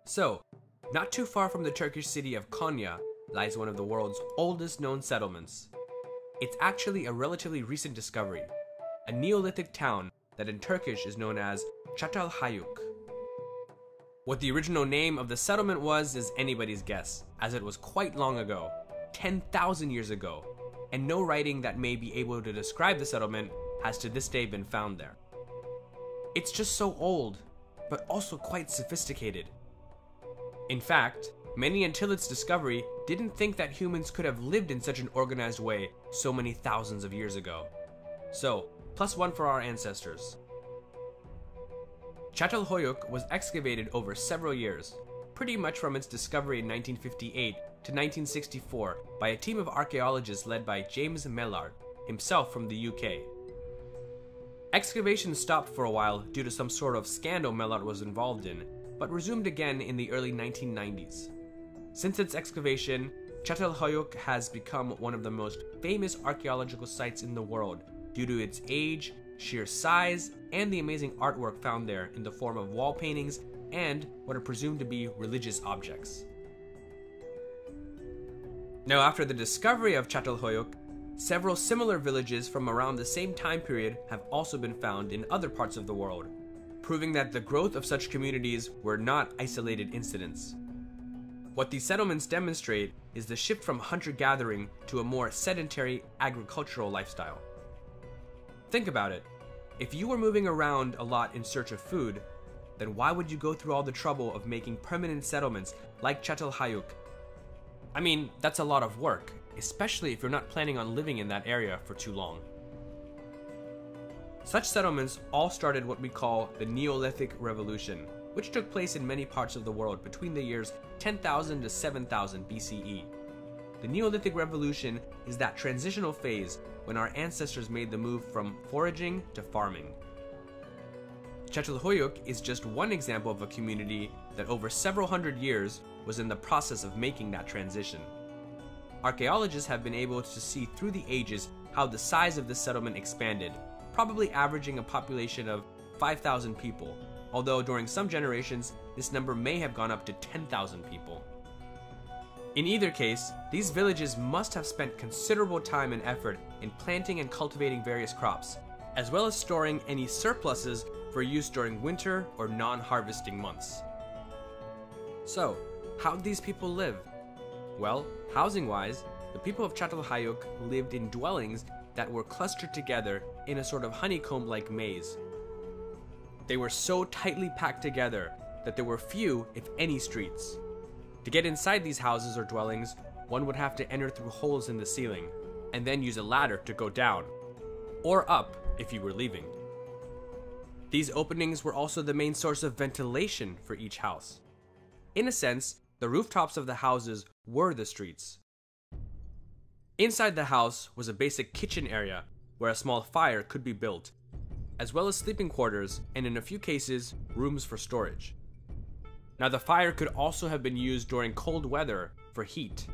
So, not too far from the Turkish city of Konya lies one of the world's oldest known settlements. It's actually a relatively recent discovery, a Neolithic town that in Turkish is known as Çatalhöyük. What the original name of the settlement was is anybody's guess, as it was quite long ago, 10,000 years ago, and no writing that may be able to describe the settlement has to this day been found there. It's just so old, but also quite sophisticated. In fact, many until its discovery didn't think that humans could have lived in such an organized way so many thousands of years ago. So, +1 for our ancestors. Çatalhöyük was excavated over several years, pretty much from its discovery in 1958 to 1964 by a team of archaeologists led by James Mellard, himself from the UK. Excavations stopped for a while due to some sort of scandal Mellard was involved in, but resumed again in the early 1990s. Since its excavation, Çatalhöyük has become one of the most famous archaeological sites in the world due to its age, sheer size, and the amazing artwork found there in the form of wall paintings and what are presumed to be religious objects. Now, after the discovery of Çatalhöyük, several similar villages from around the same time period have also been found in other parts of the world, proving that the growth of such communities were not isolated incidents. What these settlements demonstrate is the shift from hunter-gathering to a more sedentary agricultural lifestyle. Think about it. If you were moving around a lot in search of food, then why would you go through all the trouble of making permanent settlements like Çatalhöyük? I mean, that's a lot of work, especially if you're not planning on living in that area for too long. Such settlements all started what we call the Neolithic Revolution, which took place in many parts of the world between the years 10,000 to 7,000 BCE. The Neolithic Revolution is that transitional phase when our ancestors made the move from foraging to farming. Çatalhöyük is just one example of a community that over several hundred years was in the process of making that transition. Archaeologists have been able to see through the ages how the size of this settlement expanded, probably averaging a population of 5,000 people, although during some generations this number may have gone up to 10,000 people. In either case, these villages must have spent considerable time and effort in planting and cultivating various crops, as well as storing any surpluses for use during winter or non-harvesting months. So, how'd these people live? Well, housing-wise, the people of Çatalhöyük lived in dwellings that were clustered together in a sort of honeycomb-like maze. They were so tightly packed together that there were few, if any, streets. To get inside these houses or dwellings, one would have to enter through holes in the ceiling, and then use a ladder to go down, or up if you were leaving. These openings were also the main source of ventilation for each house. In a sense, the rooftops of the houses were the streets. Inside the house was a basic kitchen area where a small fire could be built, as well as sleeping quarters and in a few cases, rooms for storage. Now, the fire could also have been used during cold weather for heat.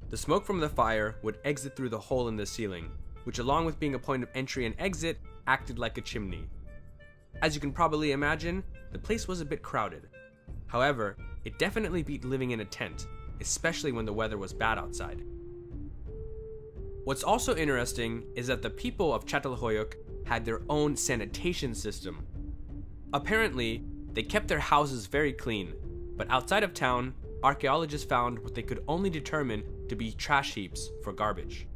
The smoke from the fire would exit through the hole in the ceiling, which along with being a point of entry and exit, acted like a chimney. As you can probably imagine, the place was a bit crowded. However, it definitely beat living in a tent, especially when the weather was bad outside. What's also interesting is that the people of Çatalhöyük had their own sanitation system. Apparently, they kept their houses very clean, but outside of town, archaeologists found what they could only determine to be trash heaps for garbage.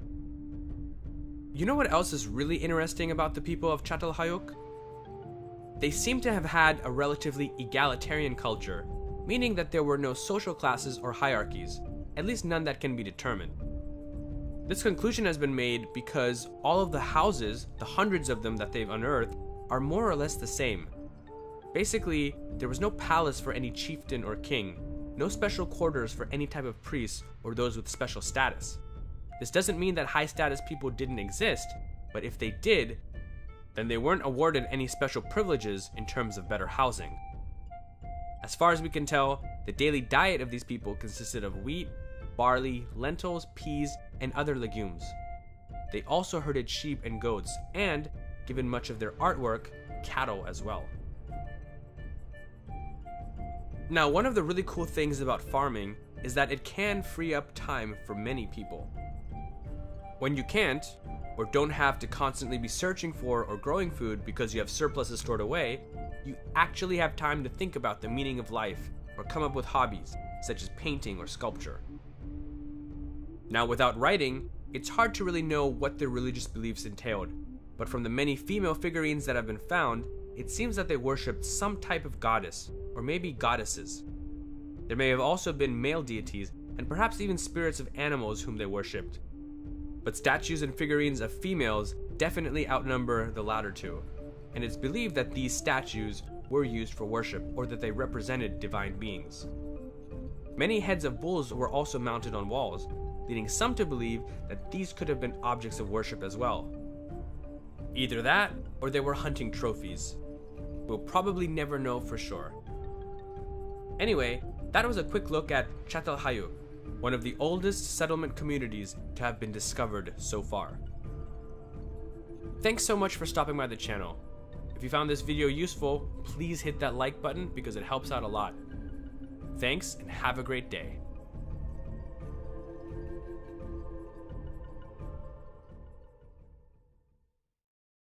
You know what else is really interesting about the people of Çatalhöyük? They seem to have had a relatively egalitarian culture, meaning that there were no social classes or hierarchies, at least none that can be determined. This conclusion has been made because all of the houses, the hundreds of them that they've unearthed, are more or less the same. Basically, there was no palace for any chieftain or king, no special quarters for any type of priests or those with special status. This doesn't mean that high status people didn't exist, but if they did, then they weren't awarded any special privileges in terms of better housing. As far as we can tell, the daily diet of these people consisted of wheat, barley, lentils, peas, and other legumes. They also herded sheep and goats, and, given much of their artwork, cattle as well. Now, one of the really cool things about farming is that it can free up time for many people. When you can't, or don't have to constantly be searching for or growing food because you have surpluses stored away, you actually have time to think about the meaning of life or come up with hobbies, such as painting or sculpture. Now, without writing, it's hard to really know what their religious beliefs entailed, but from the many female figurines that have been found, it seems that they worshipped some type of goddess, or maybe goddesses. There may have also been male deities, and perhaps even spirits of animals whom they worshipped. But statues and figurines of females definitely outnumber the latter two, and it's believed that these statues were used for worship, or that they represented divine beings. Many heads of bulls were also mounted on walls, leading some to believe that these could have been objects of worship as well. Either that, or they were hunting trophies. We'll probably never know for sure. Anyway, that was a quick look at Çatalhöyük, one of the oldest settlement communities to have been discovered so far. Thanks so much for stopping by the channel. If you found this video useful, please hit that like button because it helps out a lot. Thanks and have a great day.